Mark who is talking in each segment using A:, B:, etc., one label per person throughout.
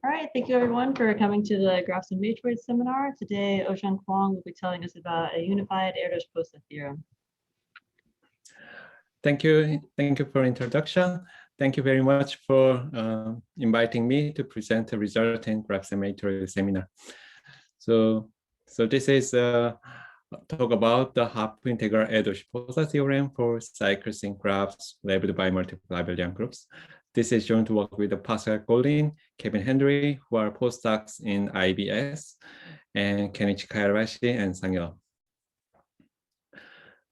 A: All right, thank you everyone for coming to the Graphs and Matroids seminar. Today, O-joung Kwon will be telling us about a unified Erdős-Pósa theorem.
B: Thank you for introduction. Thank you very much for inviting me to present the result in Graphs and Matroids seminar. So this is talk about the half-integral Erdős-Pósa theorem for cycles in graphs labeled by multiple abelian groups. This is shown to work with Pascal Goldin, Kevin Henry, who are postdocs in IBS, and Kenichi Kayarashi and Sang-yeol.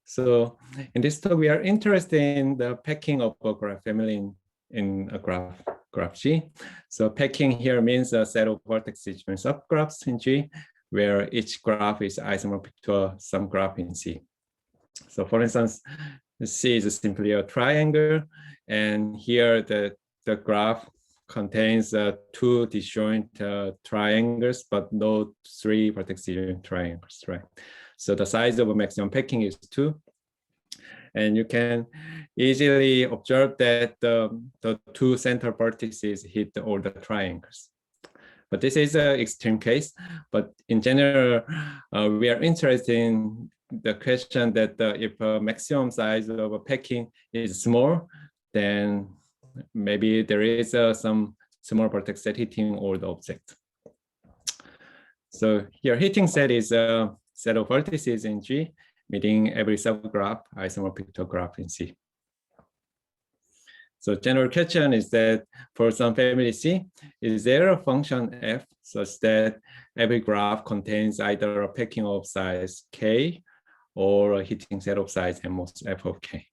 B: So in this talk, we are interested in the packing of a graph family in a graph G. So packing here means a set of vertices and subgraphs in G, where each graph is isomorphic to some graph in C. So for instance, C is simply a triangle, and here the graph contains two disjoint triangles, but no three vertex disjoint triangles, right? So the size of a maximum packing is 2. And you can easily observe that the two center vertices hit all the triangles. But this is an extreme case. But in general, we are interested in the question that if a maximum size of a packing is small, then maybe there is some small vertex set hitting all the objects. So here hitting set is a set of vertices in G, meeting every subgraph isomorphic to a graph in C. So general question is that for some family C, is there a function f such that every graph contains either a packing of size k or a hitting set of size m mod f of k?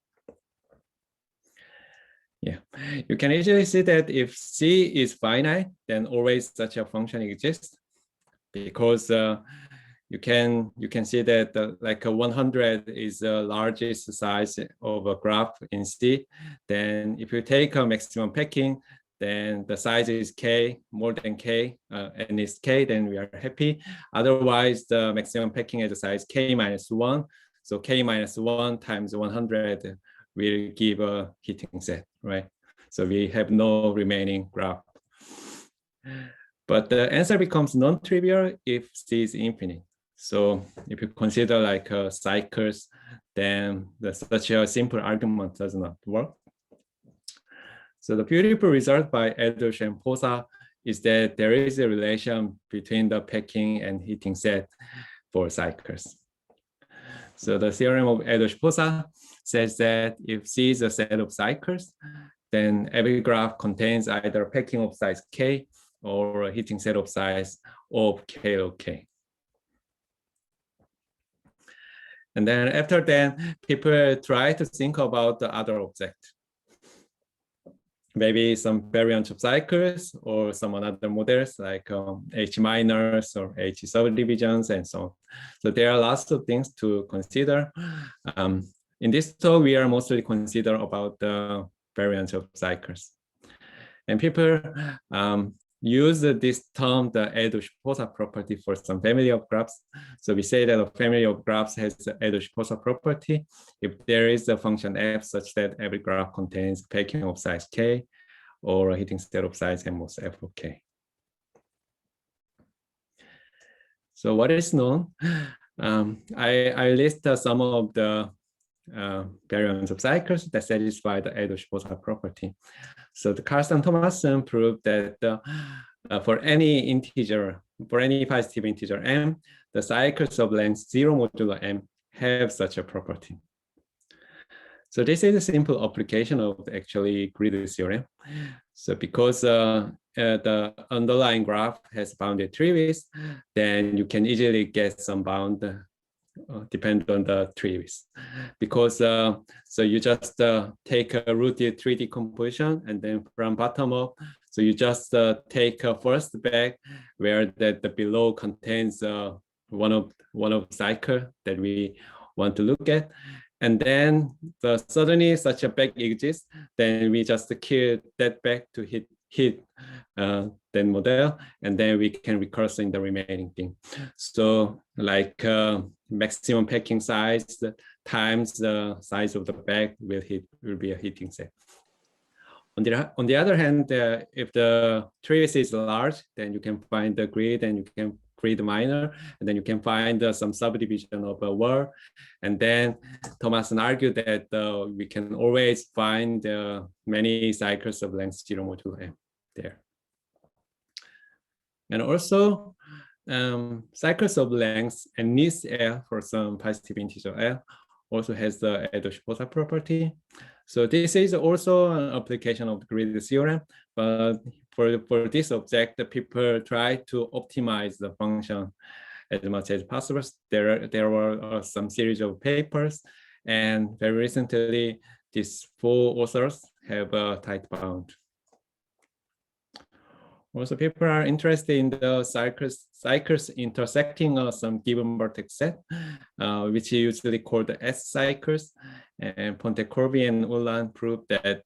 B: Yeah, you can easily see that if C is finite, then always such a function exists, because you can see that like 100 is the largest size of a graph in C. Then if you take a maximum packing, then the size is k, more than k, and it's k, then we are happy. Otherwise, the maximum packing is the size k minus 1. So k minus 1 times 100 will give a hitting set, right? So we have no remaining graph. But the answer becomes non-trivial if C is infinite. So if you consider like cycles, then such a simple argument does not work. So the beautiful result by Erdős and Pósa is that there is a relation between the packing and hitting set for cycles. So the theorem of Erdős-Pósa says that if C is a set of cycles, then every graph contains either a packing of size k or a hitting set of size of k log k. And then after that, people try to think about the other object. Maybe some variant of cycles or some other models like H minors or H subdivisions and so on. So there are lots of things to consider. In this talk, we are mostly consider about the variants of cycles. And people use this term, the Erdős-Pósa property, for some family of graphs. So we say that a family of graphs has the Erdős-Pósa property if there is a function f such that every graph contains packing of size k or a hitting set of size m mod f of k. So what is known? I list some of the variants of cycles that satisfy the Erdős-Pósa property. So the Carlson Thomason proved that for any integer, for any positive integer m, the cycles of length 0 modulo m have such a property. So this is a simple application of actually grid theorem. So because the underlying graph has bounded trees, then you can easily get some bound depend on the trees, because so you just take a rooted 3D composition, and then from bottom up, so you just take a first bag where the below contains one of cycle that we want to look at, and then suddenly such a bag exists, then we just kill that bag to hit then model, and then we can recurse in the remaining thing. So like maximum packing size times the size of the bag will be a hitting set. On the other hand, if the trees is large, then you can find the grid and you can grid minor, and then you can find some subdivision of a word. And then Thomason argued that we can always find many cycles of length 0 modulo m there. And also cycles of length and this L for some positive integer L also has the Erdős-Pósa property. So this is also an application of the grid theorem, but for this object, the people try to optimize the function as much as possible. There were some series of papers, and very recently, these 4 authors have a tight bound. Also, people are interested in the cycles intersecting some given vertex set, which is usually called the S cycles. And Pontecorvi and Ullan proved that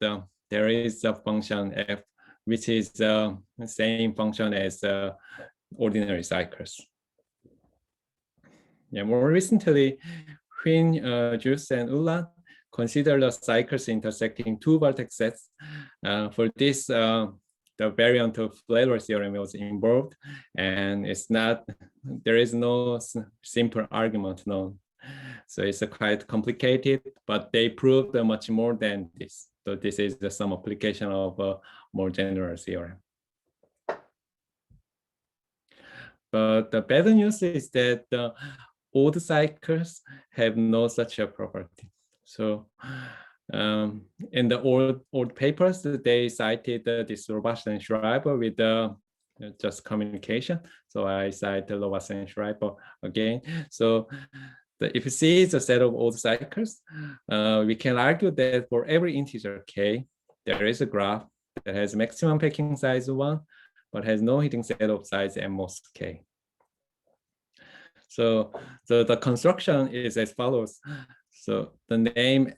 B: there is a function f, which is the same function as ordinary cycles. Yeah, more recently, Kwon, Juice, and Ullan consider the cycles intersecting 2 vertex sets. For this, the variant of Taylor theorem was involved, and there is no simple argument known. So it's quite complicated, but they proved much more than this. So this is some application of a more general theorem. But the bad news is that the old cycles have no such a property. So in the old papers, they cited this Robust and Schreiber with just communication. So I cite Robust and Schreiber again. So if you see the set of old cycles, we can argue that for every integer k, there is a graph that has maximum packing size 1, but has no hidden set of size at most k. So the construction is as follows. So the name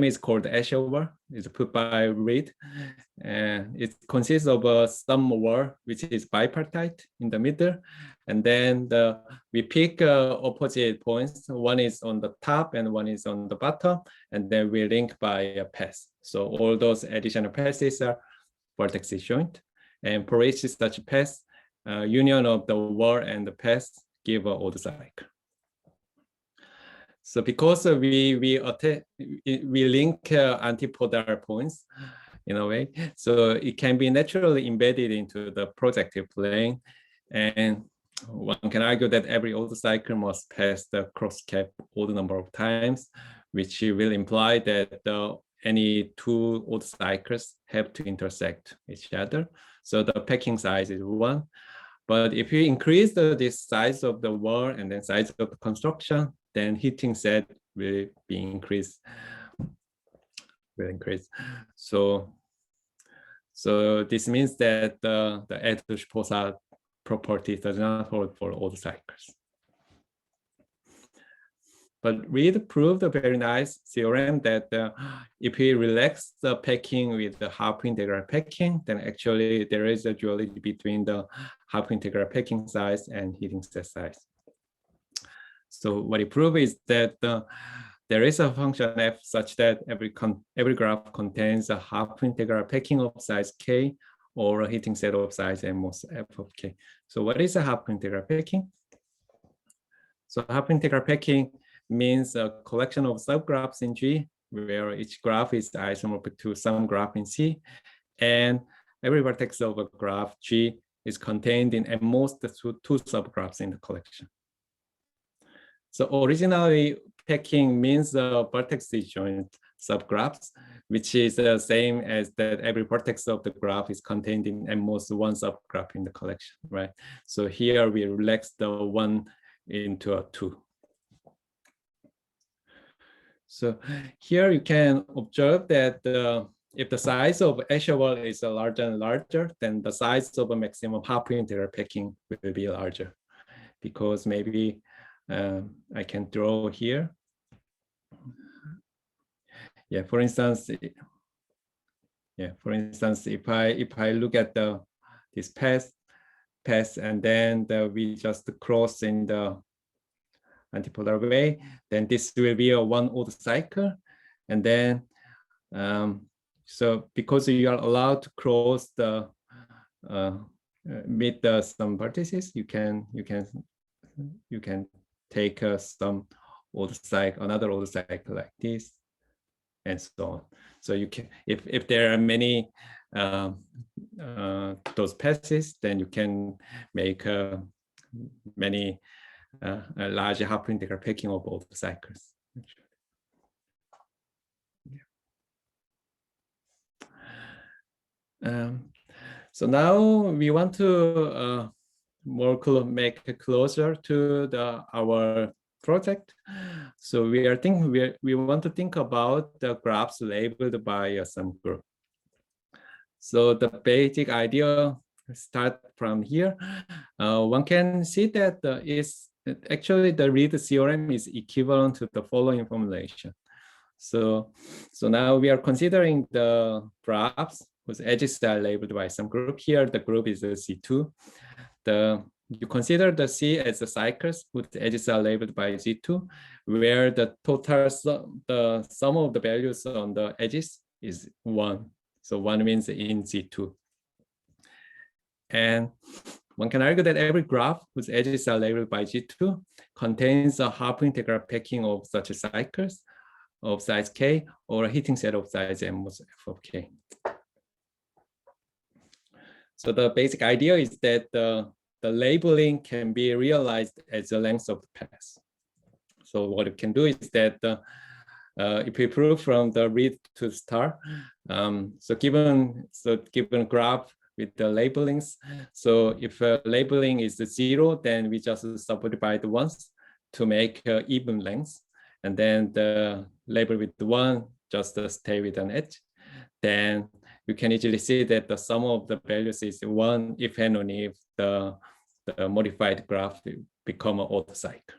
B: is called Ashover. It's put by Reed, and it consists of some word which is bipartite in the middle, and then we pick opposite points. One is on the top and one is on the bottom, and then we link by a path. So all those additional passes are vertex joint, and for each such path, union of the word and the path give an odd cycle. So because we link antipodal points in a way, so it can be naturally embedded into the projective plane, and one can argue that every odd cycle must pass the cross cap odd number of times, which will imply that any 2 odd cycles have to intersect each other. So the packing size is 1. But if you increase this size of the word and then size of the construction, then heating set will increase. So this means that the Erdős-Pósa property does not hold for all the cycles. But Reed proved a very nice theorem that if we relax the packing with the half integral packing, then actually there is a duality between the half integral packing size and heating set size. So what he proved is that there is a function f such that every graph contains a half integral packing of size k or a heating set of size m most f of k. So what is a half integral packing? So half integral packing means a collection of subgraphs in G, where each graph is isomorphic to some graph in C, and every vertex of a graph G is contained in at most 2 subgraphs in the collection. So originally, packing means vertex joint subgraphs, which is the same as that every vertex of the graph is contained in at most 1 subgraph in the collection, right? So here we relax the 1 into a 2. So here you can observe that if the size of Ashover is larger and larger, then the size of a maximum half integral packing will be larger, because maybe I can draw here. Yeah, for instance, if I look at this path, and then we just cross in the antipolar way, then this will be a 1 odd cycle, and then So because you are allowed to cross the meet some vertices, you can take some another order cycle like this, and so on. So you can, if there are many those passes, then you can make many a large half-integral packing of all the cycles. So now we want to make it closer to our project. So we want to think about the graphs labeled by some group. So the basic idea start from here. One can see that actually the Reed theorem is equivalent to the following formulation. So now we are considering the graphs whose edges are labeled by some group. Here the group is C2. You consider the C as the cycles whose edges are labeled by Z2, where the total the sum of the values on the edges is 1. So 1 means in Z2. And one can argue that every graph whose edges are labeled by G2 contains a half-integral packing of such cycles of size K or a heating set of size M with F of K. So the basic idea is that the labeling can be realized as the length of the path. So what you can do is that if we prove from the read to star, so given graph with the labelings, so if labeling is 0, then we just subdivide once to make even length, and then the label with the 1 just stay with an edge. Then you can easily see that the sum of the values is 1 if and only if the modified graph become an auto cycle.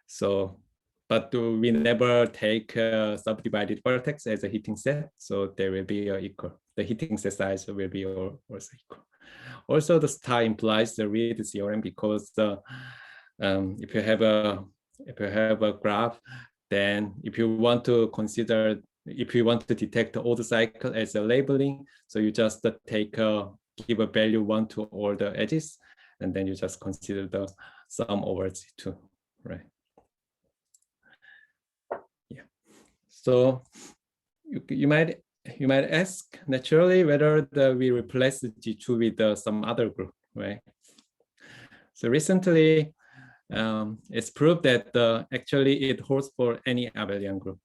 B: So, but we never take subdivided vertex as a heating set, so there will be equal. The heating set size will be also equal. Also, the star implies the Reed theorem because if you have a graph, then if you want to detect the auto cycle as a labeling, so you just give a value 1 to all the edges, and then you just consider the sum over Z2, right? Yeah. So you might ask naturally whether we replace the G2 with some other group, right? So recently, it's proved that actually it holds for any abelian group.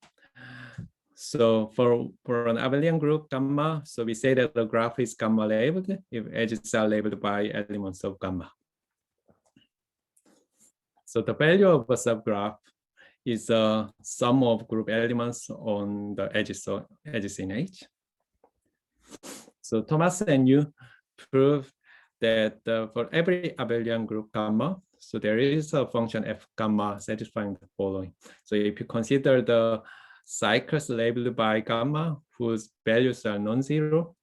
B: So for an abelian group gamma, so we say that the graph is gamma labeled if edges are labeled by elements of gamma. So the value of a subgraph is a sum of group elements on the edges in H. So Thomas and Yu proved that for every abelian group gamma, so there is a function f gamma satisfying the following. So if you consider the cycles labeled by gamma whose values are non-zero,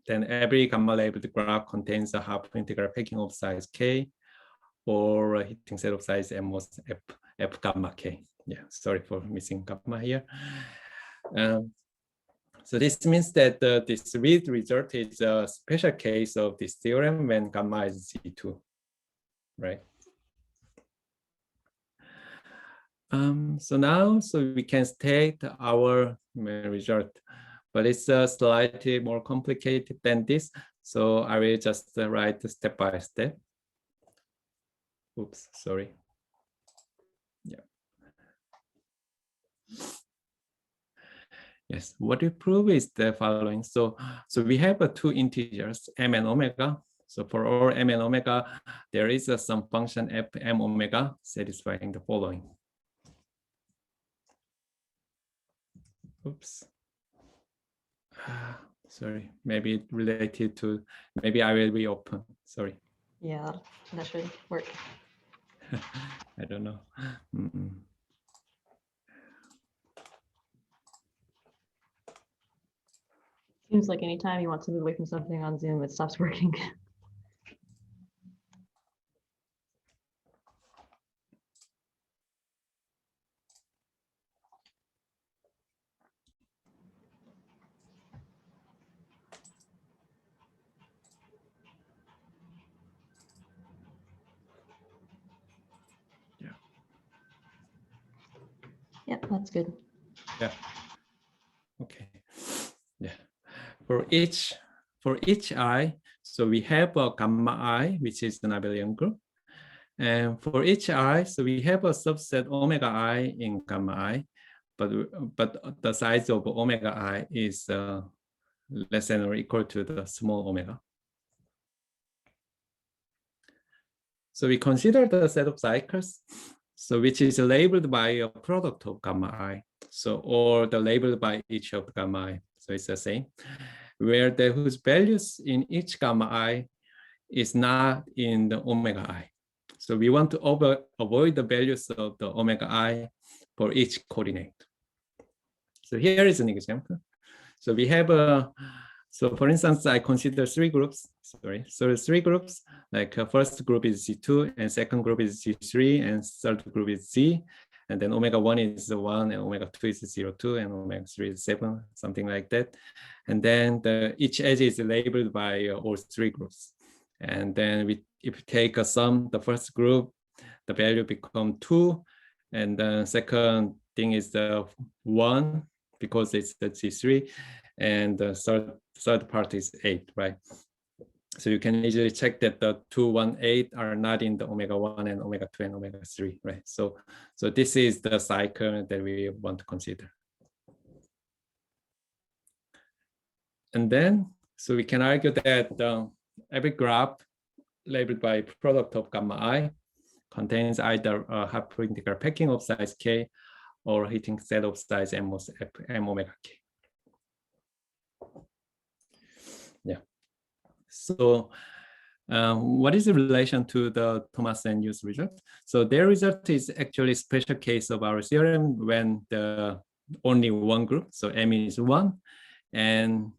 B: then every gamma labeled graph contains a half-integral packing of size k or a heating set of size m was f gamma k. Yeah, sorry for missing gamma here. So this means that this Reed result is a special case of this theorem when gamma is Z2, right? So we can state our result, but it's slightly more complicated than this. So I will just write step by step. Oops, sorry. Yeah. Yes, what we prove is the following. So we have two integers, m and omega. So for all m and omega, there is some function f m omega satisfying the following. Oops. Sorry, maybe it related to, maybe I will reopen, sorry.
A: Yeah, that should work.
B: I don't know.
A: Seems like anytime you want to move away from something on Zoom, it stops working. Yep, that's good.
B: Yeah. Okay. Yeah. For each I, so we have a gamma I, which is an abelian group. And for each I, so we have a subset omega I in gamma I, but the size of omega I is less than or equal to the small omega. So we consider the set of cycles, so which is labeled by a product of gamma I, so or the labeled by each of gamma I, so it's the same, where the whose values in each gamma I is not in the omega I. So we want to avoid the values of the omega I for each coordinate. So here is an example. So we have a, so for instance, I consider three groups, sorry. So three groups, like first group is Z2 and second group is Z3 and third group is Z. And then omega 1 is 1 and omega 2 is 0.2 and omega 3 is 7, something like that. And then each edge is labeled by all three groups. And then if we take a sum, the first group, the value become 2. And the second thing is the 1 because it's the Z3. And the third part is 8, right? So you can easily check that the 2, 1, 8 are not in the omega 1 and omega 2 and omega 3, right? So this is the cycle that we want to consider. And then, so we can argue that every graph labeled by product of gamma I contains either a hyperintegral packing of size k or a heating set of size m omega k. Yeah. So what is the relation to the Thomas and Yu's result? So their result is actually a special case of our theorem when the only one group, so m is 1, and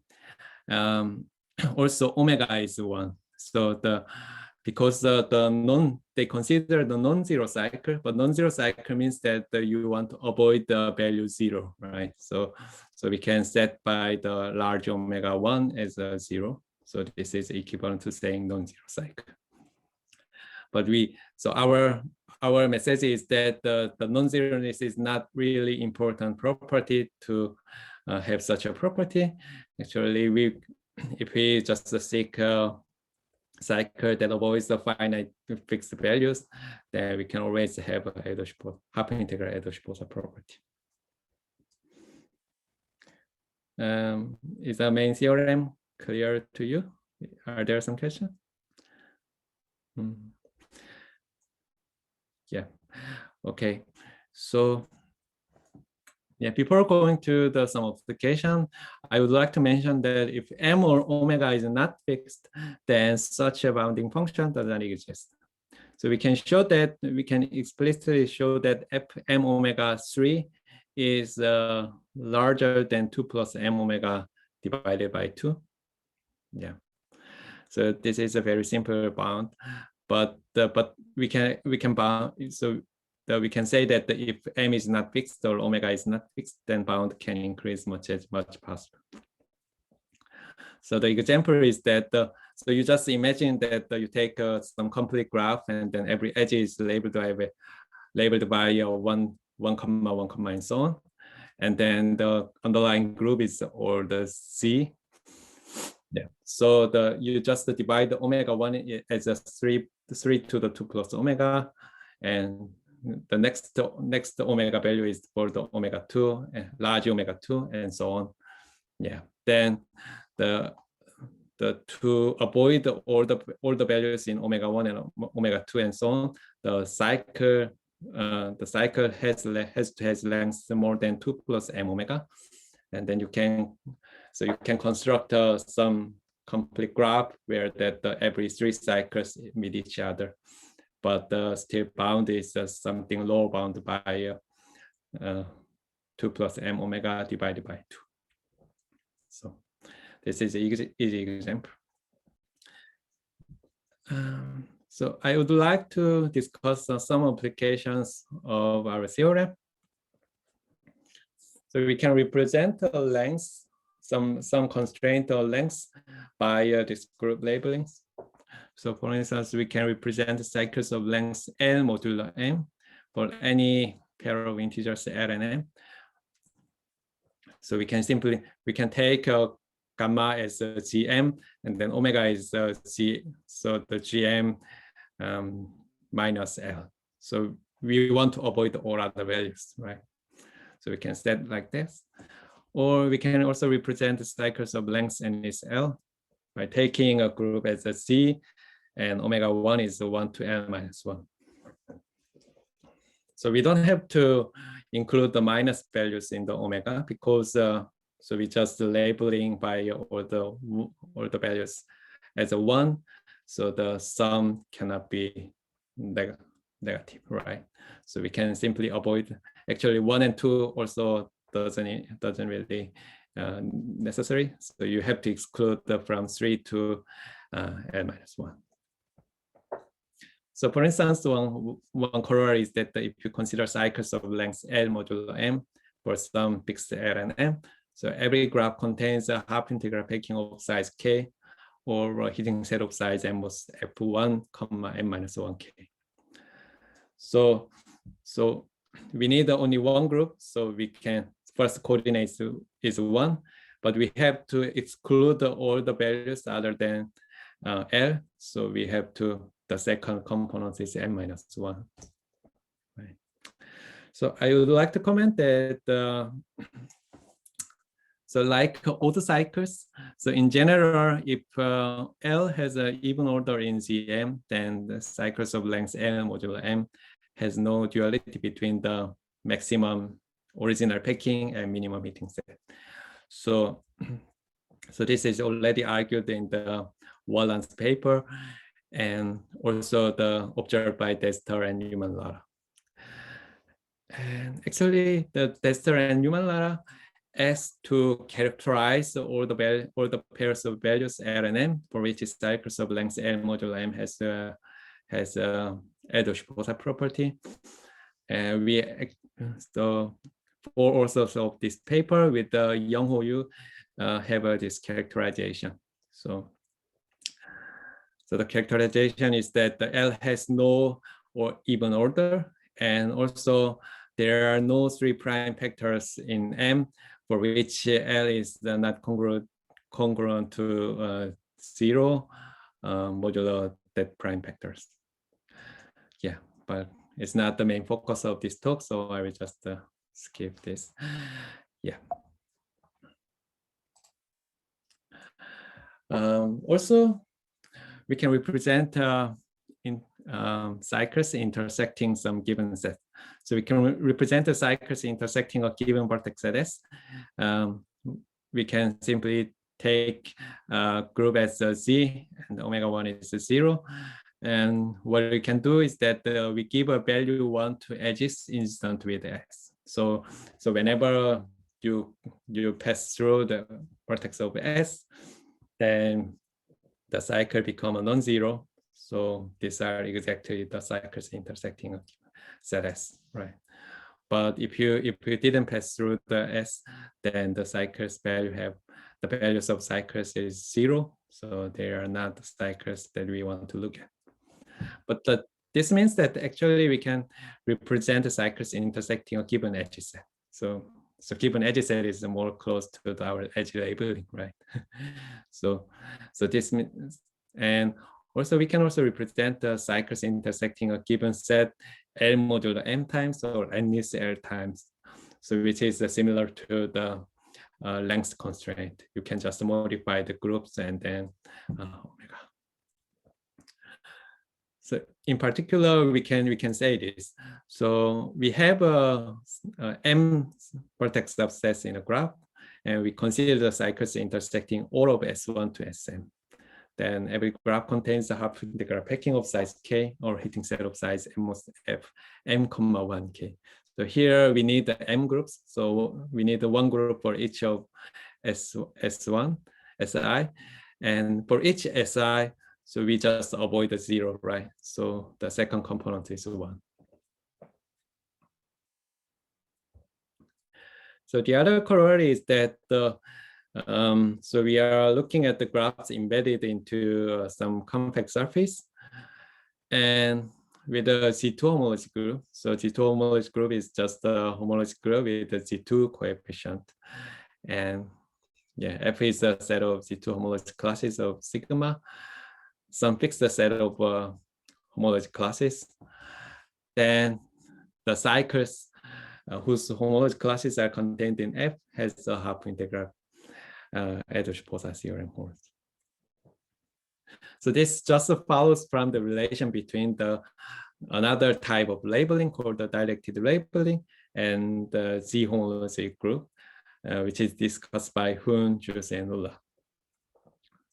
B: also omega is 1. So because they consider the non-zero cycle, but non-zero cycle means that you want to avoid the value 0, right? So we can set by the large omega 1 as a 0. So this is equivalent to saying non-zero cycle. But our message is that the non-zeroness is not really important property to have such a property. Actually, if we just seek a cycle that avoids the finite fixed values, then we can always have a hyperintegral Erdős-Pósa property. Is the main theorem clear to you? Are there some questions? Yeah. Okay. So yeah, before going to the sum multiplication, I would like to mention that if m or omega is not fixed, then such a bounding function does not exist. So we can explicitly show that fm omega 3 is larger than 2 plus m omega divided by 2. Yeah. So this is a very simple bound, but we can bound. So we can say that if m is not fixed or omega is not fixed, then bound can increase much possible. So the example is that so you just imagine that you take some complete graph and then every edge is labeled by 1, 1, and so on, and then the underlying group is or the Z. Yeah. So you just divide the omega 1 as a 3 to the 2 plus omega, and the next omega value is for the omega 2 and large omega 2 and so on. Yeah. Then to avoid all the values in omega 1 and omega 2 and so on, the cycle has length more than 2 plus m omega, and then you can construct some complete graph where every 3 cycles meet each other, but still bound is something lower bound by 2 plus m omega divided by 2. So this is an easy example. So I would like to discuss some applications of our theorem. So we can represent the length, some constraint or length by this group labelings. So for instance, we can represent the cycles of length L modulo M for any pair of integers L and M. So we can take gamma as a GM, and then omega is G, so the GM minus L. So we want to avoid all other values, right? So we can set like this. Or we can also represent the cycles of length n is L by taking a group as a C, and omega 1 is 1 to L minus 1. So we don't have to include the minus values in the omega, because so we just labeling by all the values as a 1. So the sum cannot be negative, right? So we can simply avoid. Actually, 1 and 2 also doesn't really necessary. So you have to exclude from 3 to L minus 1. So for instance, one corollary is that if you consider cycles of length L modulo M for some fixed L and M, so every graph contains a half integral packing of size K, or a heating set of size M was F1, M minus 1K. So we need only one group, so we can, first coordinate is 1, but we have to exclude all the values other than L. So we have to, the second component is M minus 1. Right. So I would like to comment that, so like auto cycles, so in general, if L has an even order in GM, then the cycles of length L modulo M has no duality between the maximum original packing and minimum heating set. So this is already argued in the Ullan's paper, and also observed by Dester and Newman-Lara. And actually, the Dester and Newman-Lara asked to characterize all the pairs of values L and M for which cycles of length L modulo M has Erdős-Pósa property. And so for authors of this paper with Young-Ho Yu have this characterization. So the characterization is that the L has no or even order, and also there are no 3' factors in M for which L is not congruent to 0 modulo that prime factors. Yeah, but it's not the main focus of this talk, so I will just skip this. Yeah. Also, we can represent cycles intersecting some given set. So we can represent the cycles intersecting a given vertex at S. We can simply take a group as a Z, and omega 1 is 0. And what we can do is that we give a value 1 to edges incident with S. So whenever you pass through the vertex of S, then the cycle become a non-zero. So these are exactly the cycles intersecting a set S, right? But if you didn't pass through the S, then the cycles the values of cycles is 0. So they are not the cycles that we want to look at. But this means that actually we can represent the cycles intersecting a given edge set. So given edge set is more close to our edge labeling, right? so this means, and also we can also represent the cycles intersecting a given set L modulo M times or N is L times. So which is similar to the length constraint. You can just modify the groups and then omega. So in particular, we can say this. So we have a M vertex subsets in a graph, and we consider the cycles intersecting all of S1 to Sm. Then every graph contains a half integral packing of size K or heating set of size M, 1K. So here we need the M groups. So we need the one group for each of S1, Si. And for each Si, so we just avoid the 0, right? So the second component is 1. So the other corollary is that so we are looking at the graphs embedded into some compact surface, and with a Z2 homology group. So Z2 homology group is just a homology group with a Z2 coefficient. And yeah, F is a set of Z2 homology classes of sigma, some fixed set of homology classes. Then the cycles whose homology classes are contained in F has a half integral Erdős-Pósa theorem holds. So this just follows from the relation between the another type of labeling called the directed labeling and the Z homology group, which is discussed by Kwon, Juice, and Ullan.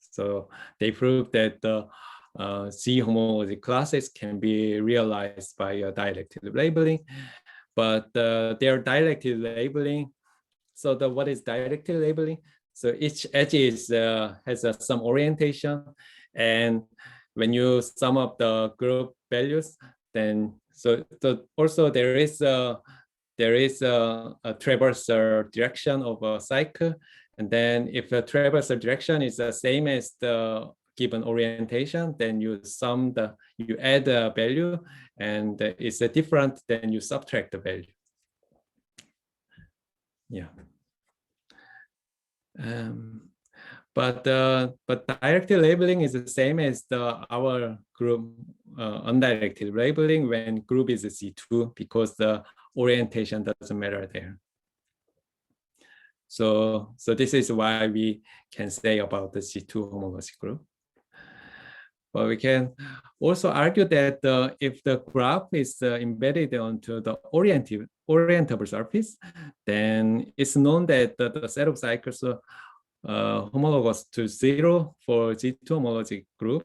B: So they proved that the Z homology classes can be realized by a directed labeling, but their directed labeling. So what is directed labeling? So each edge is has some orientation, and when you sum up the group values, then also there is a traversal direction of a cycle, and then if the traversal direction is the same as the given orientation, then you add a value, and it's different, then you subtract the value. Yeah. But directed labeling is the same as our group undirected labeling when group is a Z2, because the orientation doesn't matter there. So this is why we can say about the Z2 homology group. But we can also argue that if the graph is embedded onto the orientable surface, then it's known that the set of cycles homologous to 0 for Z2 homology group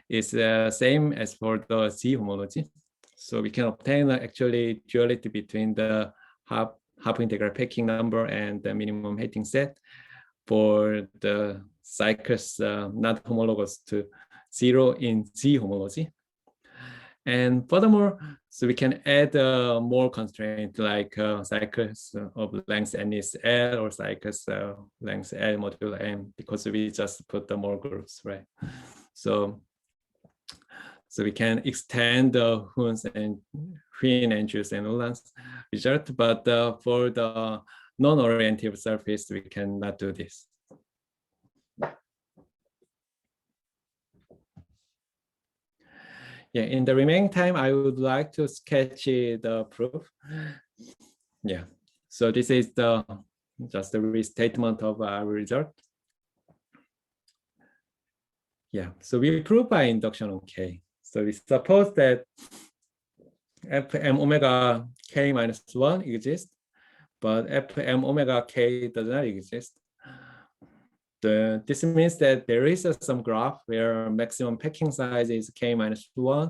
B: is same as for the Z homology. So we can obtain actually duality between the half integral packing number and the minimum heating set for the cycles not homologous to 0 in Z homology. And furthermore, so we can add more constraint like cycles of length n is L or cycles length L modulo M, because we just put the more groups, right? So we can extend the Kwon and Juice and Ullan's result, but for the non-orientative surface, we cannot do this. Yeah, in the remaining time, I would like to sketch the proof. Yeah, so this is just the restatement of our result. Yeah, so we prove by induction on K. So we suppose that Fm omega K minus 1 exists, but Fm omega K does not exist. This means that there is some graph where maximum packing size is K minus 1,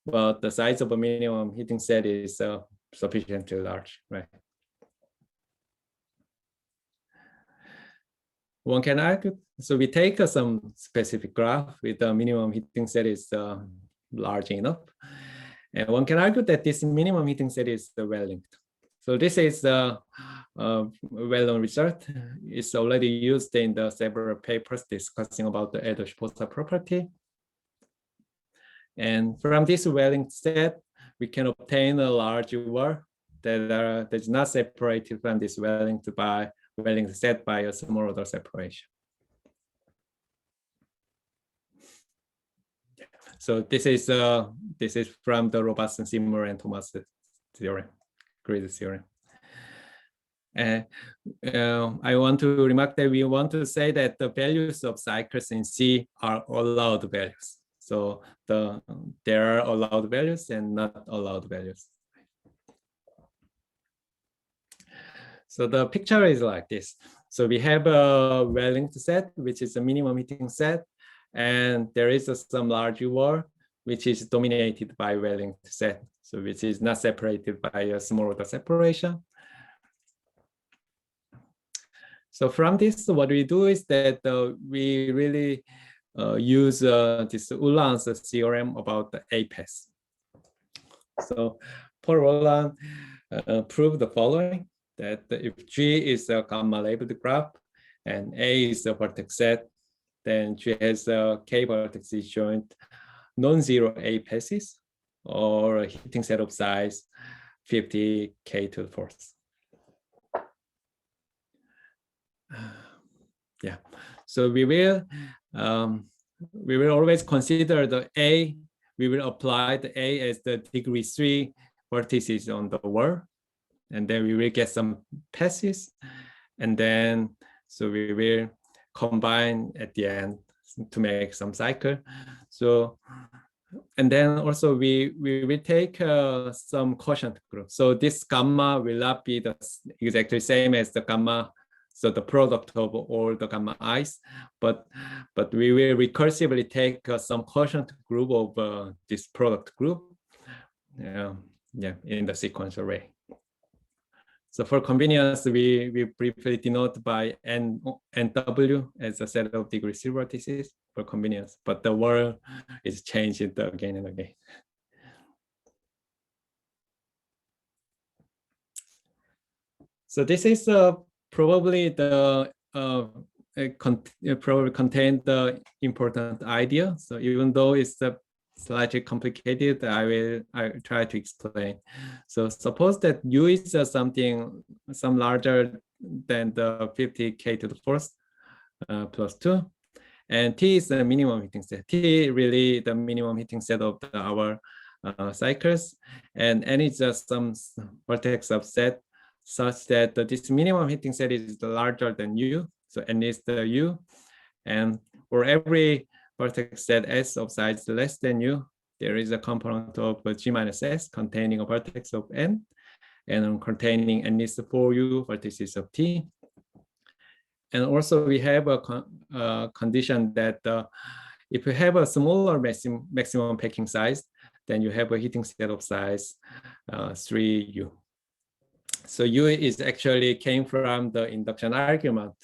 B: but the size of a minimum heating set is sufficiently large, right? One can argue, so we take some specific graph with the minimum heating set is large enough. And one can argue that this minimum heating set is well linked. So this is a well-known result. It's already used in the several papers discussing about the Erdős-Pósa property. And from this well-linked set, we can obtain a large UR that is not separated from this well-linked set by a small order separation. So this is from the Robertson, Seymour, and Thomas theorem, grid theorem. I want to remark that we want to say that the values of cycles in C are allowed values. So there are allowed values and not allowed values. So the picture is like this. So we have a well-linked set, which is a minimum heating set, and there is some large UR, which is dominated by well-linked set, so which is not separated by a small order separation. So from this, what we do is that we really use this Ullan's theorem about the A-path. So Paul Ullan proved the following, that if G is a gamma labeled graph and A is a vertex set, then G has a K vertex joint non-zero A passes. or a heating set of size 50k to the fourth. Yeah, so we will always consider the A. We will apply the A as the degree 3 vertices on the wall, and then we will get some passes, and then so we will combine at the end to make some cycle. So, and then also we will take some quotient group. So this gamma will not be the exactly same as the gamma, so the product of all the gamma i's, but we will recursively take some quotient group of this product group, in the sequential array. So for convenience, we briefly denote by NW as a set of degree 3 vertices for convenience, but the word is changed again and again. So this is probably the probably contain the important idea. So even though it's slightly complicated, I try to explain. So suppose that U is some larger than the 50k to the fourth plus 2, and T is the minimum heating set. T really the minimum heating set of our cycles, and N is just some vertex subset such that this minimum heating set is larger than U. So N is the U, and for every vertex set S of size less than U, there is a component of G minus S containing a vertex of N, and containing at least 4U vertices of T. And also we have a condition that if you have a smaller maximum packing size, then you have a heating set of size 3U. So U is actually came from the induction argument,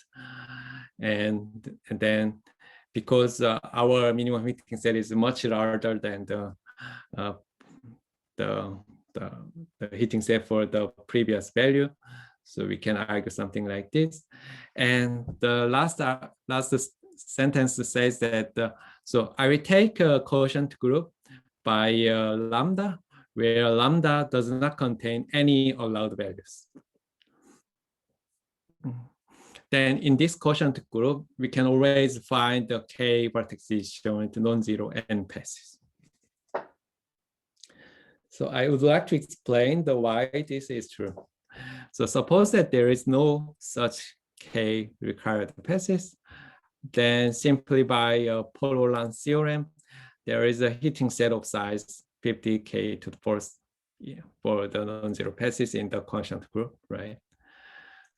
B: and then because our minimum heating set is much larger than the heating set for the previous value, so we can argue something like this. And the last sentence says that so I will take a quotient group by lambda, where lambda does not contain any allowed values. Then in this quotient group, we can always find the k vertices showing to non-zero n passes. So I would like to explain why this is true. So suppose that there is no such k required passes, then simply by Ullan theorem, there is a heating set of size 50k to the fourth for the non-zero passes in the quotient group, right?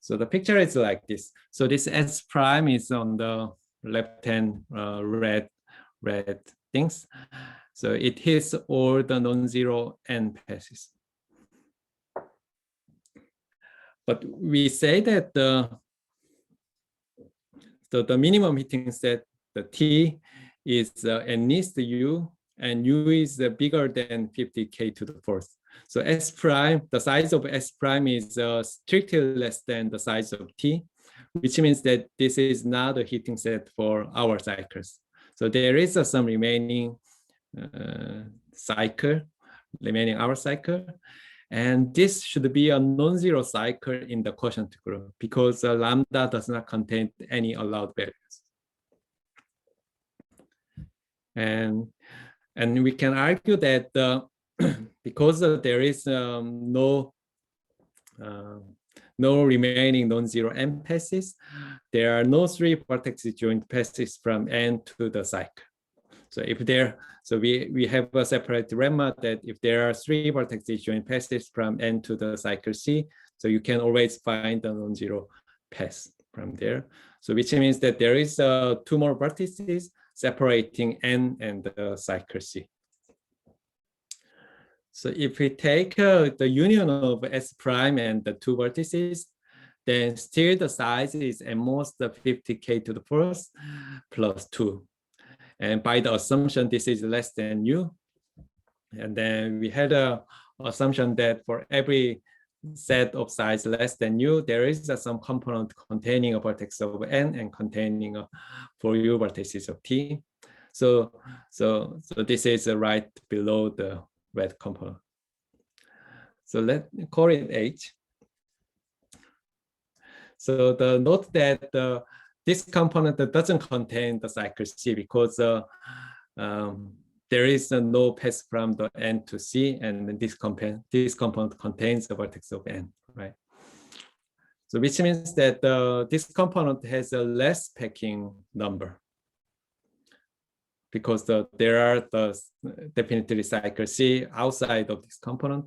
B: So the picture is like this. So this S prime is on the left-hand red things. So it hits all the non-zero n passes. But we say that the minimum heating set, the T, is at least U, and U is bigger than 50k to the fourth. So S prime, the size of S prime is strictly less than the size of T, which means that this is not a heating set for our cycles. So there is some remaining our cycle, and this should be a non-zero cycle in the quotient group because lambda does not contain any allowed values. And we can argue that because there is no remaining non-zero n passes, there are no 3 vertex joint passes from n to the cycle. So if there, so we have a separate lemma that if there are 3 vertex joint passes from n to the cycle C, so you can always find the non-zero pass from there. So which means that there is 2 more vertices separating n and the cycle C. So if we take the union of S prime and the 2 vertices, then still the size is at most 50k to the fourth plus 2. And by the assumption this is less than U. And then we had a assumption that for every set of size less than U, there is some component containing a vertex of N and containing 4U vertices of T. So this is right below the red component. So let's call it H. So the note that this component doesn't contain the cycle C because there is no path from the N to C, and this component contains the vertex of N, right? So which means that this component has a less packing number because there are definitely cycle C outside of this component.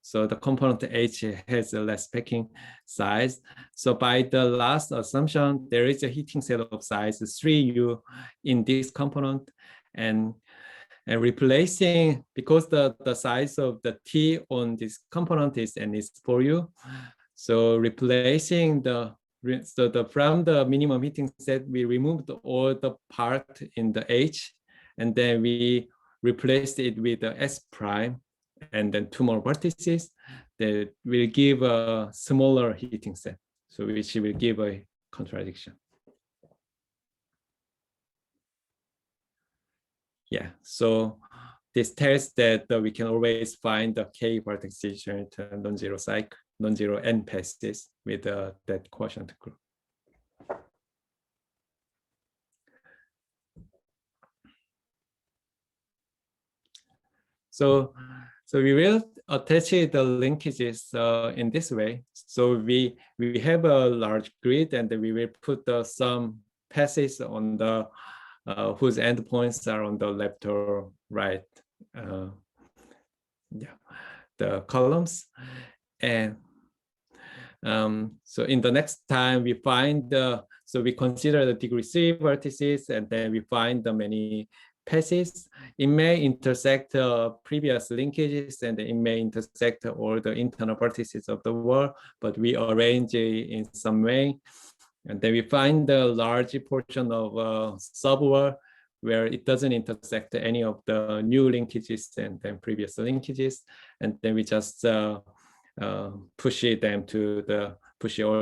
B: So the component H has a less packing size. So by the last assumption, there is a heating set of size 3U in this component, and replacing, because the size of the T on this component is N is 4U. So replacing from the minimum heating set, we removed all the part in the H, and then we replaced it with the S prime, and then 2 more vertices that will give a smaller heating set, so which will give a contradiction. Yeah, so this tells that we can always find the K vertex disjoint non-zero cycle, non-zero N passes with that quotient group. So we will attach the linkages in this way. So we have a large grid, and we will put some passes on the whose endpoints are on the left or right. The columns, and so in the next time we find so we consider the degree 3 vertices, and then we find the many passes. It may intersect previous linkages, and it may intersect all the internal vertices of the wall, but we arrange it in some way. And then we find the large portion of subwall where it doesn't intersect any of the new linkages and then previous linkages. And then we just push all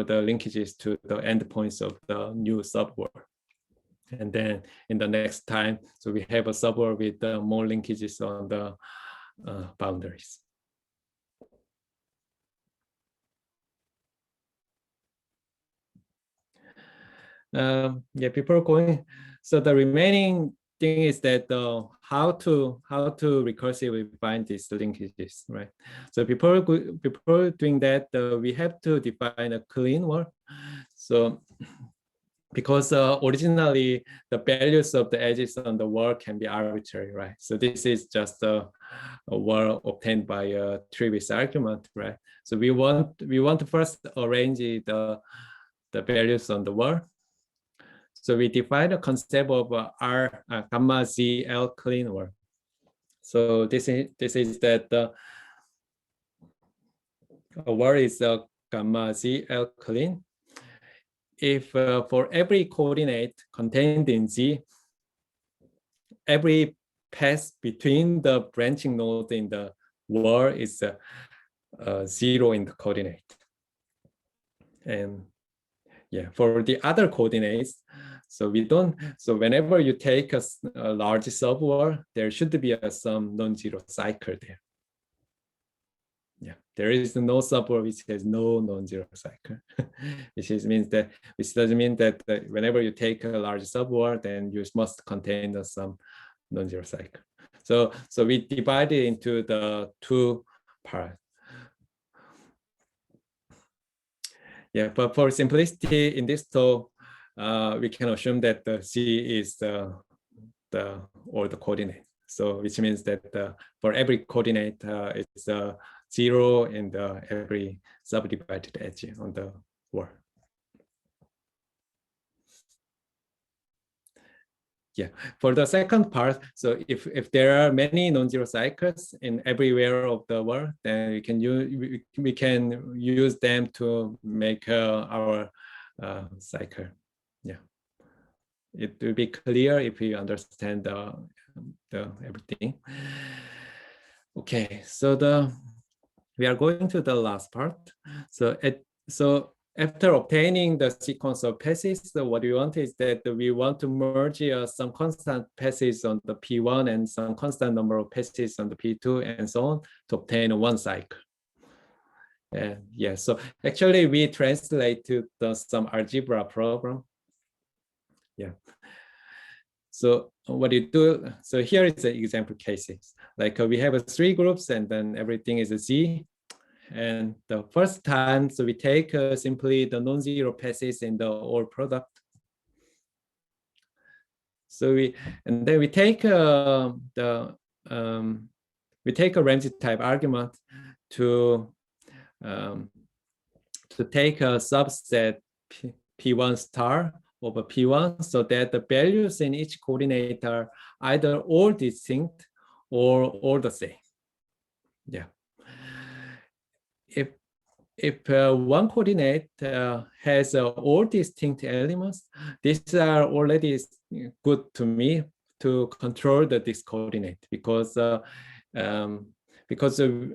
B: the linkages to the endpoints of the new subwall. And then in the next time, so we have a subwall with more linkages on the boundaries. People are going. So the remaining thing is that how to recursively find these linkages, right? So before doing that, we have to define a clean wall. So because originally the values of the edges on the wall can be arbitrary, right? So this is just a wall obtained by a tree with argument, right? So we want to first arrange the values on the wall. So we define a concept of R gamma Z L clean wall. So this is that a wall is gamma Z L clean if for every coordinate contained in Z, every path between the branching node in the wall is 0 in the coordinate. And yeah, for the other coordinates, so whenever you take a large subwall, there should be some non-zero cycle there. Yeah, there is no subwall which has no non-zero cycle, which doesn't mean that whenever you take a large subwall, then you must contain some non-zero cycle. So we divide it into the 2 parts. Yeah, but for simplicity in this talk, we can assume that the C is the coordinate. So which means that for every coordinate, it's 0 in every subdivided edge on the wall. Yeah, for the second part, so if there are many non-zero cycles in everywhere of the wall, then we can use them to make our cycle. Yeah, it will be clear if you understand the everything. Okay, so we are going to the last part. So after obtaining the sequence of passes, so what we want is that we want to merge some constant passes on the P1 and some constant number of passes on the P2 and so on to obtain one cycle. And yeah, so actually we translate to some algebra problem. Yeah. So what you do, so here is the example cases. Like we have 3 groups and then everything is a Z. And the first time, so we take simply the non-zero passes in the OR product. So then we take a Ramsey type argument to take a subset P1 star over P1 so that the values in each coordinate are either all distinct or all the same. Yeah. If one coordinate has all distinct elements, these are already good to me to control this coordinate because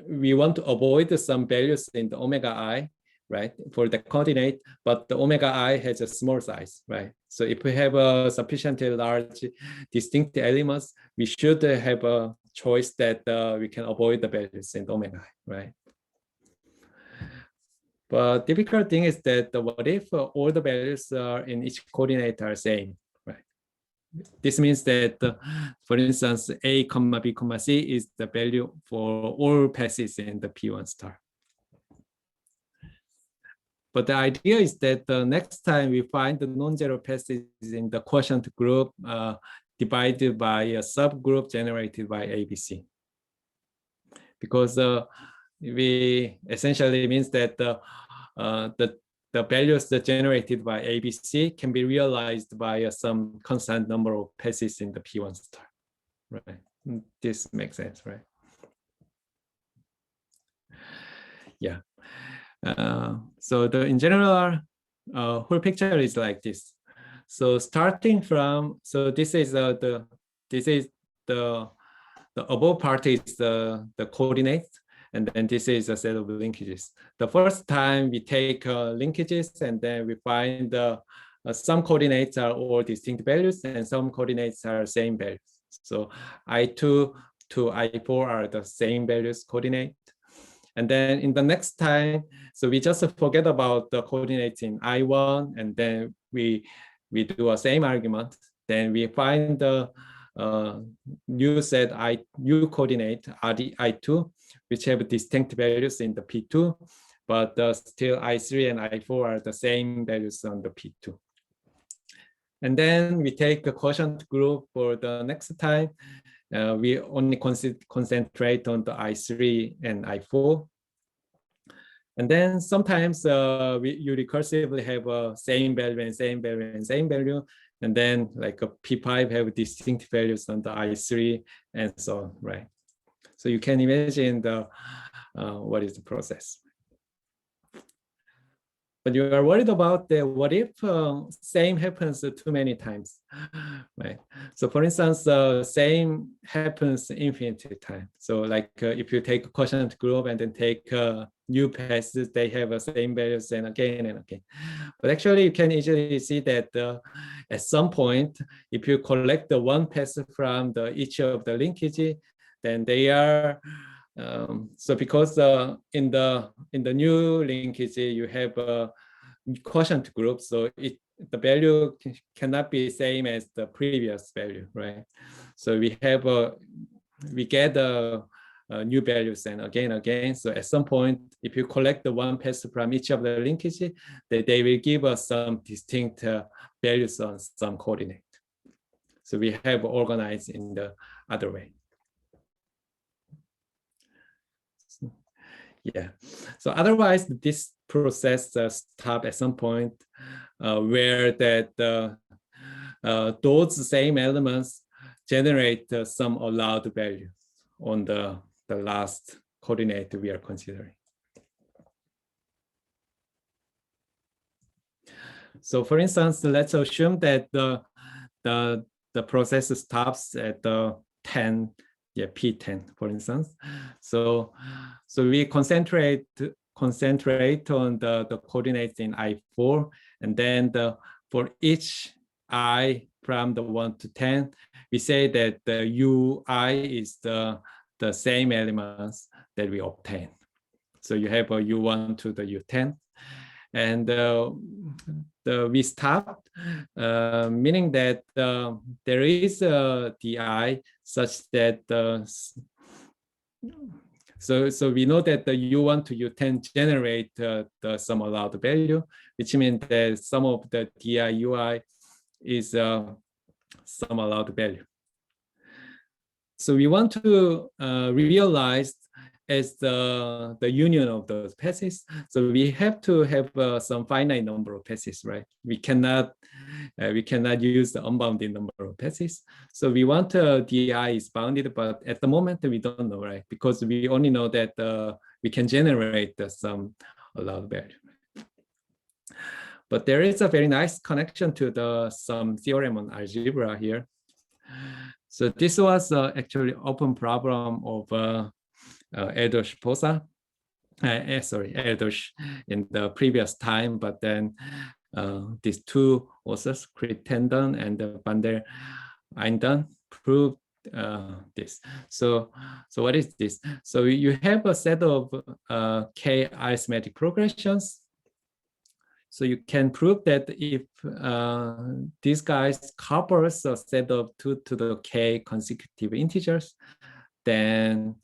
B: we want to avoid some values in the omega I, right, for the coordinate, but the omega I has a small size, right? So if we have a sufficiently large distinct elements, we should have a choice that we can avoid the values in the omega I, right? But difficult thing is that what if all the values in each coordinate are same, right? This means that, for instance, A, B, C is the value for all passes in the P1 star. But the idea is that the next time we find the non-zero passes in the quotient group divided by a subgroup generated by ABC. Because we essentially means that the values that generated by ABC can be realized by some constant number of passes in the P1 star, right? This makes sense, right? Yeah. So in general, whole picture is like this. So starting from, so this is the above part is the coordinates. And then this is a set of linkages. The first time we take linkages and then we find some coordinates are all distinct values and some coordinates are same values. So I2 to I4 are the same values coordinate. And then in the next time, so we just forget about the coordinates in I1 and then we do a same argument. Then we find the new set U coordinate I2, which have distinct values in the P2, but still I3 and I4 are the same values on the P2. And then we take a quotient group for the next time. We only concentrate on the I3 and I4. And then sometimes you recursively have a same value and same value and same value. And then like a P5 have distinct values on the I3 and so on, right? So you can imagine what is the process. But you are worried about the what if same happens too many times, right? So for instance, same happens infinite time. So like if you take a quotient group and then take new passes, they have the same values and again and again. But actually you can easily see that at some point, if you collect the one pass from each of the linkage, then they are so because in the new linkage you have a quotient group, so the value cannot be same as the previous value, right? So we get new values and again. So at some point, if you collect the one pass from each of the linkage, they will give us some distinct values on some coordinate. So we have organized in the other way. Yeah, so otherwise this process stops at some point where that those same elements generate some allowed values on the last coordinate we are considering. So for instance, let's assume that the process stops at the 10. Yeah, P10, for instance. So we concentrate concentrate on the coordinates in I4, and then for each I from the 1 to 10, we say that the UI is the same elements that we obtain. So you have a U1 to the U10, and we stopped, meaning that there is a DI such that so we know that the U1 to U10 generate some allowed value, which means that some of the DI UI is some allowed value. So we want to realize as the union of those passes. So we have to have some finite number of passes, right? We cannot use the unbounded number of passes. So we want DI is bounded, but at the moment we don't know, right? Because we only know that we can generate some allowed value. But there is a very nice connection to some theorem on algebra here. So this was actually open problem of Erdős-Pósa, Erdős in the previous time, but then these two authors, Crittenden and Van der Einden, proved this. So what is this? So you have a set of k arithmetic progressions. So you can prove that if these guys covers a set of 2 to the k consecutive integers, then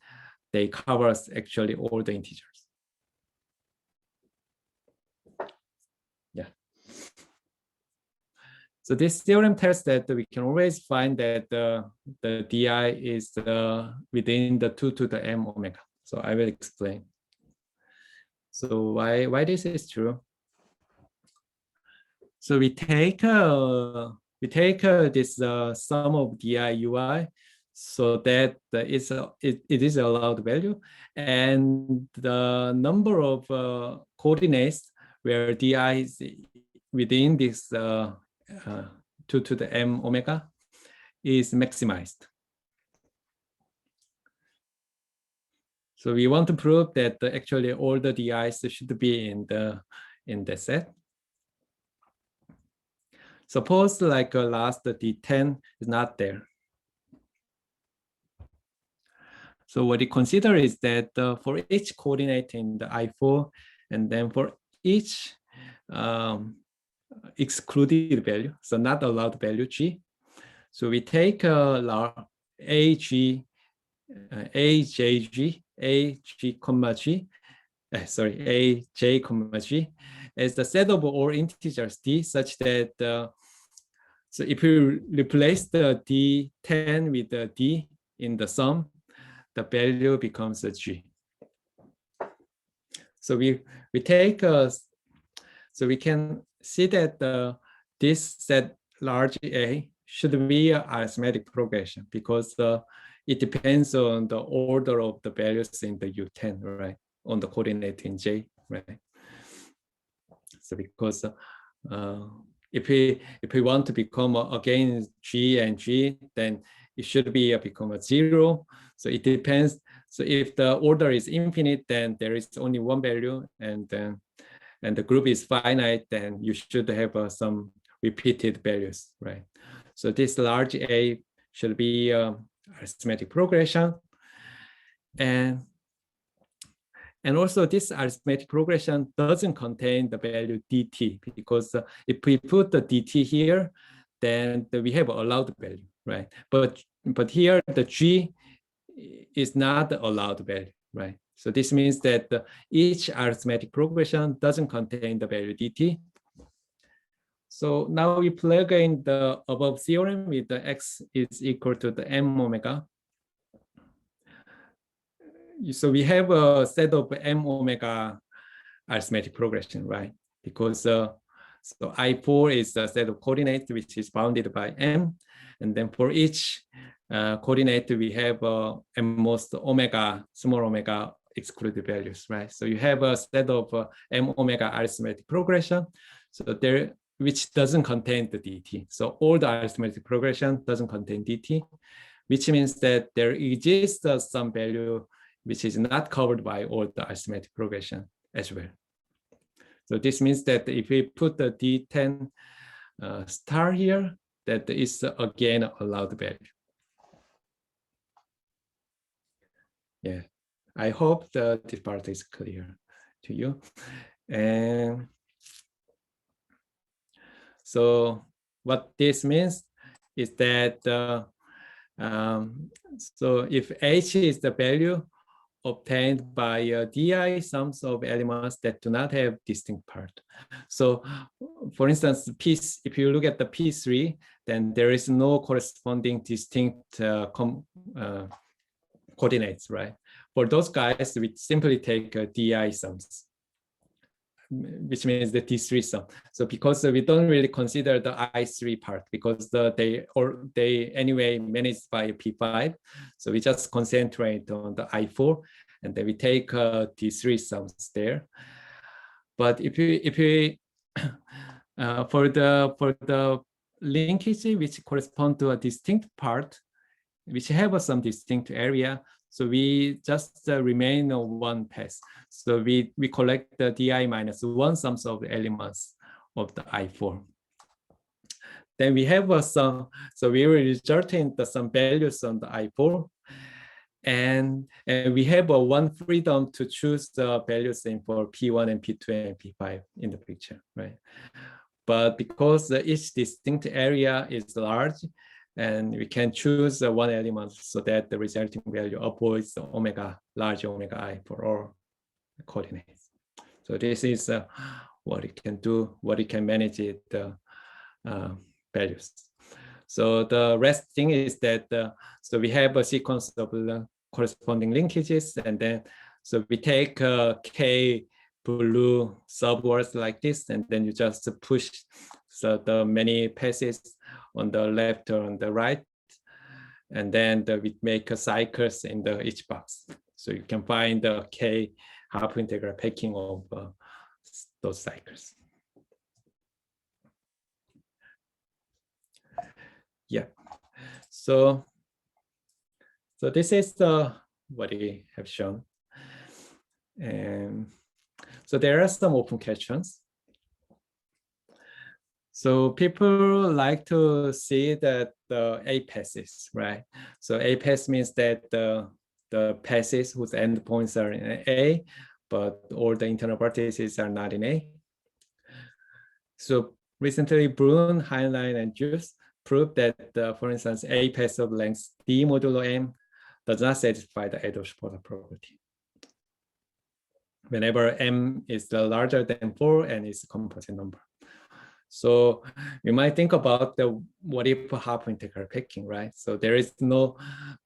B: they covers actually all the integers. Yeah. So this theorem tells that we can always find that the DI is within the 2 to the m omega. So I will explain. So why this is true? So we take this sum of DI UI, so that it is allowed value, and the number of coordinates where DI is within this 2 to the m omega is maximized. So we want to prove that actually all the DIs should be in the set. Suppose like last D10 is not there. So what we consider is that for each coordinate in the I4, and then for each excluded value, so not allowed value G. So we take AJG, AJ comma G, AJ comma G as the set of all integers D, such that so if you replace the D10 with the D in the sum, the value becomes a G. So we take so we can see that this set large A should be an arithmetic progression, because it depends on the order of the values in the U10, right? On the coordinate in J, right? So because if we want to become again G and G, then it should be become a 0. So it depends. So if the order is infinite, then there is only one value, and the group is finite, then you should have some repeated values, right? So this large A should be arithmetic progression, and also this arithmetic progression doesn't contain the value dt, because if we put the dt here, then we have allowed value, right? But here the G is not allowed value, right? So this means that each arithmetic progression doesn't contain the value dt. So now we plug in the above theorem with the x is equal to the m omega. So we have a set of m omega arithmetic progression, right? Because so I4 is a set of coordinates which is bounded by m, and then for each coordinate we have m most omega, small omega excluded values, right? So you have a set of m omega arithmetic progression, so there, which doesn't contain the dt. So all the arithmetic progression doesn't contain dt, which means that there exists some value which is not covered by all the arithmetic progression. as well. So this means that if we put the D10 star here, that is again allowed value. Yeah, I hope that this part is clear to you. And so what this means is that so if H is the value obtained by DI sums of elements that do not have distinct part. So for instance, if you look at the P3, then there is no corresponding distinct coordinates, right? For those guys, we simply take DI sums, which means the D3 sum. So because we don't really consider the I3 part because they anyway managed by P5. So we just concentrate on the I4 and then we take D3 sums there. But if we for the linkage which correspond to a distinct part, which have some distinct area, so we just remain on one path. So we collect the DI minus 1 sums of the elements of the I4. Then we have some, so we will result in some values on the I4. And we have one freedom to choose the values in for P1 and P2 and P5 in the picture, right? But because each distinct area is large, and we can choose one element so that the resulting value avoids the large omega I for all coordinates. So this is what it can do, what it can manage the values. So the rest thing is that, so we have a sequence of corresponding linkages, and then, so we take K blue subwords like this, and then you just push so the many passes on the left or on the right, and then we make cycles in each box. So you can find the K half integral packing of those cycles. Yeah. So this is what we have shown. And so there are some open questions. So people like to see that the A passes, right? So A pass means that the passes whose endpoints are in A, but all the internal vertices are not in A. So recently, Brun, Heinlein, and Juice proved that, for instance, A pass of length D modulo M does not satisfy the Erdős-Pósa property. Whenever M is larger than 4 and is a composite number. So you might think about what if half integral packing, right? So there is no,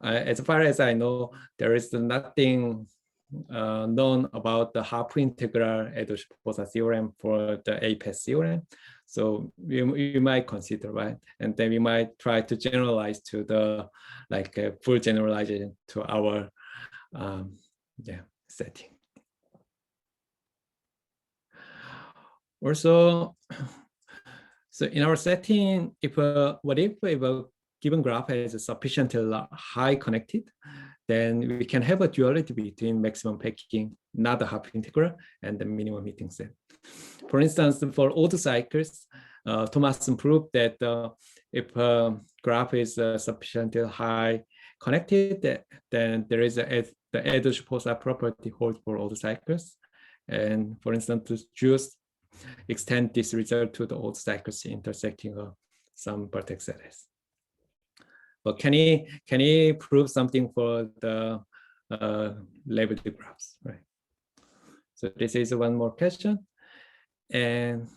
B: as far as I know, there is nothing known about the half integral Erdős-Pósa theorem for the A-pass theorem. So you might consider, right? And then we might try to generalize to the full generalization to our setting. Also, so in our setting, if a given graph has a sufficiently high connected, then we can have a duality between maximum packing, not the half integral, and the minimum meeting set. For instance, for odd cycles, Thomason proved that if a graph is sufficiently high connected, then there is the Erdős-Pósa property holds for odd cycles. And for instance, to choose extend this result to the odd cycles intersecting some vertex areas. But can he prove something for the labeled graphs, right? So this is one more question. And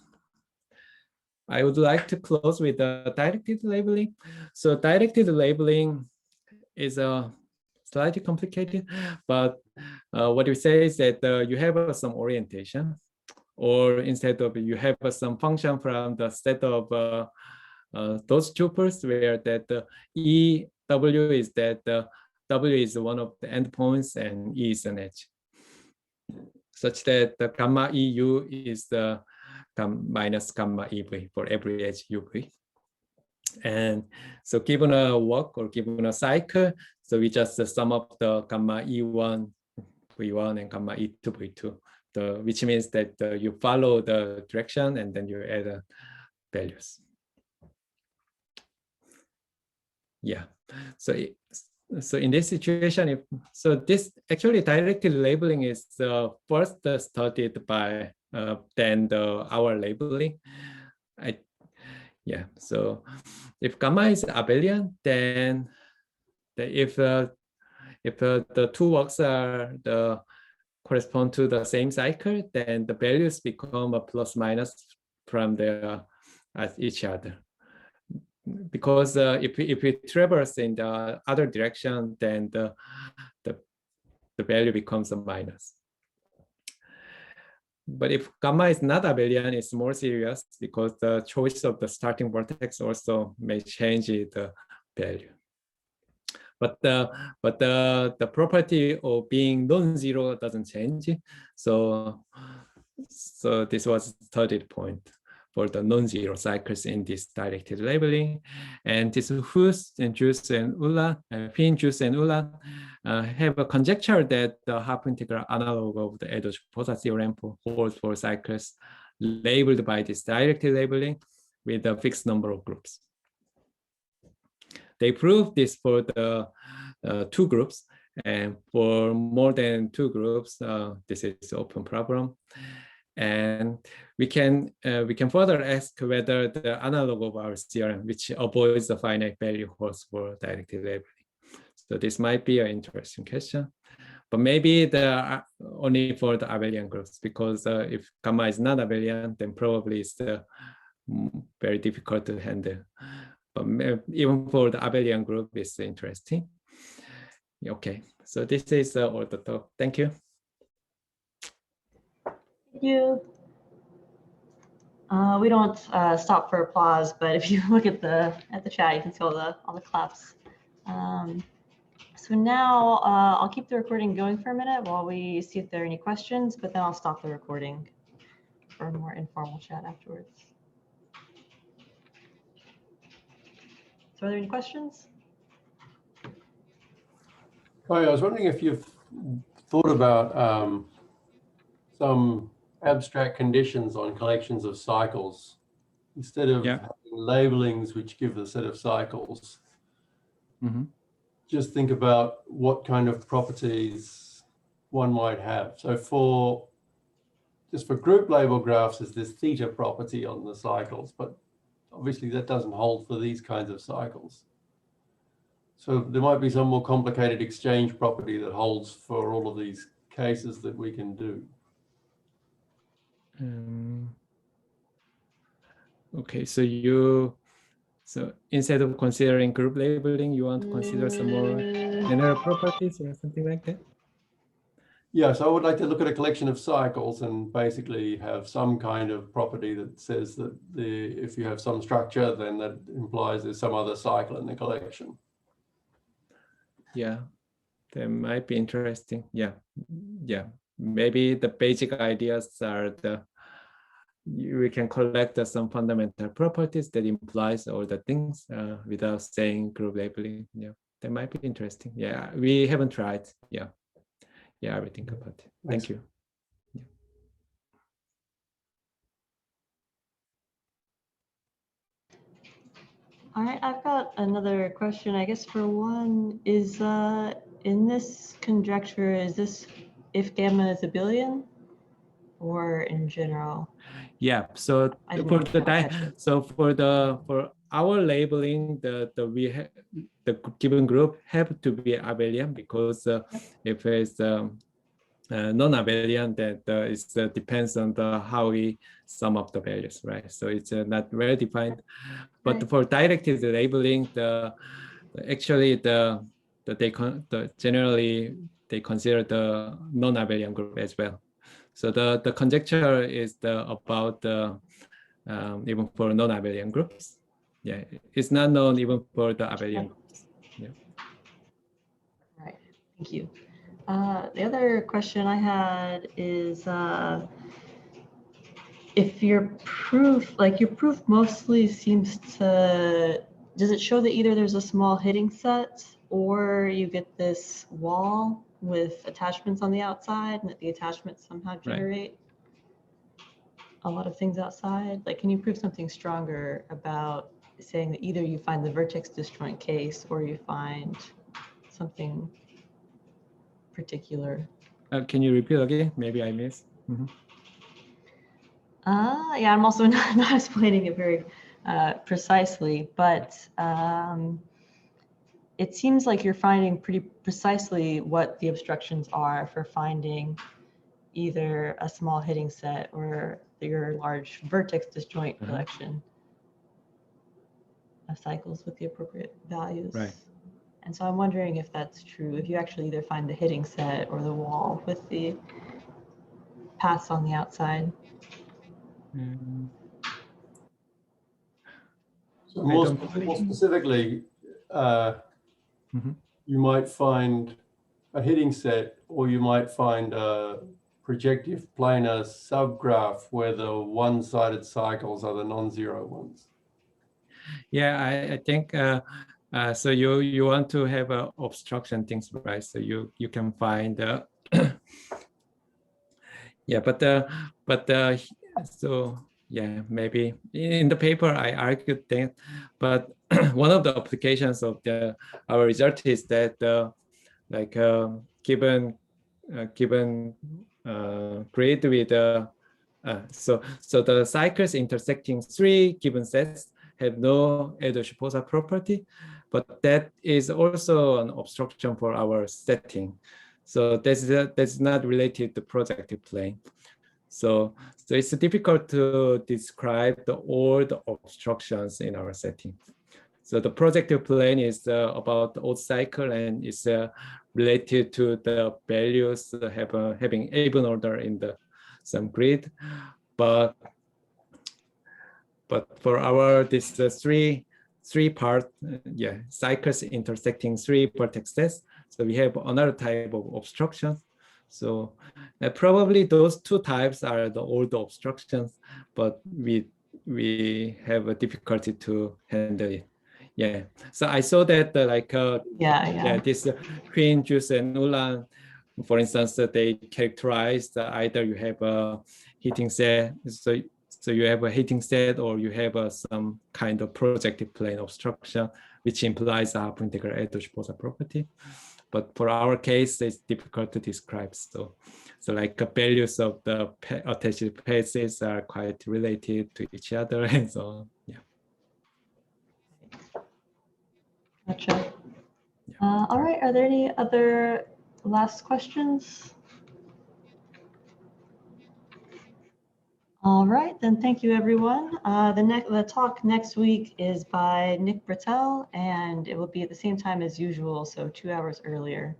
B: I would like to close with the directed labeling. So directed labeling is slightly complicated, but what we say is that you have some orientation, or instead of you have some function from the set of those tuples where that EW is that W is one of the endpoints and E is an edge, such that the gamma EU is the minus gamma EV for every edge UV. And so given a walk or given a cycle, so we just sum up the gamma E1 V1 and gamma E2 V2 which means that you follow the direction and then you add values. Yeah. So in this situation, this actually directed labeling is first studied by then our labeling. So if gamma is abelian, then if the two works are correspond to the same cycle, then the values become a plus minus from each other. Because if we traverse in the other direction, then the value becomes a minus. But if gamma is not abelian, it's more serious because the choice of the starting vertex also may change the value. But the property of being non-zero doesn't change. So this was the third point for the non-zero cycles in this directed labeling. And this Hus and Juice and Ullan, Finn, Juice and Ullan have a conjecture that the half integral analog of the Erdős-Pósa theorem holds for cycles labeled by this directed labeling with a fixed number of groups. They proved this for the two groups, and for more than two groups, this is an open problem. And we can further ask whether the analog of our theorem, which avoids the finite value, holds for directed labeling. So this might be an interesting question, but maybe only for the abelian groups, because if gamma is not abelian, then probably it's very difficult to handle. But even for the abelian group, it's interesting. Okay, so this is all the talk. Thank you.
A: Thank you. We don't stop for applause, but if you look at the chat, you can see all the claps. So now I'll keep the recording going for a minute while we see if there are any questions, but then I'll stop the recording for a more informal chat afterwards. So are there any questions?
C: Hi, I was wondering if you've thought about some abstract conditions on collections of cycles instead of having labelings which give a set of cycles.
B: Mm-hmm.
C: Just think about what kind of properties one might have. So just for group label graphs, there's this theta property on the cycles, but obviously that doesn't hold for these kinds of cycles. So there might be some more complicated exchange property that holds for all of these cases that we can do.
B: Okay, so instead of considering group labeling, you want to consider some more general properties or something like that?
C: Yeah, so I would like to look at a collection of cycles and basically have some kind of property that says that if you have some structure, then that implies there's some other cycle in the collection.
B: Yeah, that might be interesting. Yeah. Maybe the basic ideas are we can collect some fundamental properties that implies all the things without saying group labeling. Yeah, that might be interesting. Yeah, we haven't tried. Yeah, I will think about it. Thank you. Yeah.
A: All right, I've got another question. I guess for one is in this conjecture, is this if gamma is abelian or in general?
B: Yeah. So for our labeling, the given group have to be abelian because if it's non-abelian, that it depends on how we sum up the values, right? So it's not well defined. But for directed labeling, generally they consider the non-abelian group as well. So the conjecture is about even for non-abelian groups. Yeah, it's not known even for the abelian groups. Yeah.
A: All right, thank you. The other question I had is if your proof mostly seems to, does it show that either there's a small hitting set or you get this wall with attachments on the outside, and that the attachments somehow generate a lot of things outside? Like, can you prove something stronger about saying that either you find the vertex disjoint case or you find something particular?
B: Can you repeat again? Maybe I missed.
A: Yeah, I'm also not explaining it very precisely, but it seems like you're finding pretty precisely what the obstructions are for finding either a small hitting set or your large vertex disjoint collection of cycles with the appropriate values.
B: Right.
A: And so I'm wondering if that's true, if you actually either find the hitting set or the wall with the paths on the outside.
C: So more specifically, you might find a hitting set, or you might find a projective planar subgraph where the one-sided cycles are the non-zero ones.
B: Yeah, I think so. You want to have obstruction things, right? So you can find yeah, but so yeah, maybe in the paper I argued that, but one of the applications of our result is that like given grid with so the cycles intersecting 3 given sets have no Erdős-Pósa property, but that is also an obstruction for our setting. So that's not related to projective plane. So it's difficult to describe all the obstructions in our setting. So the projective plane is about the odd cycle, and it's related to the values having even order in some grid. But for our this three part cycles intersecting 3 vertexes, so we have another type of obstruction. So probably those 2 types are the old obstructions, but we have a difficulty to handle it. Yeah. So I saw that this Kwon, Juice, and Ullan, for instance, they characterize either you have a heating set, so you have a heating set, or you have some kind of projective plane obstruction, which implies a half integral Erdős-Pósa property. But for our case, it's difficult to describe. So like the values of the attached paths are quite related to each other, and so on. Yeah.
A: Gotcha. Yeah. All right. Are there any other last questions? All right, then thank you, everyone. The talk next week is by Nick Britell, and it will be at the same time as usual, so 2 hours earlier.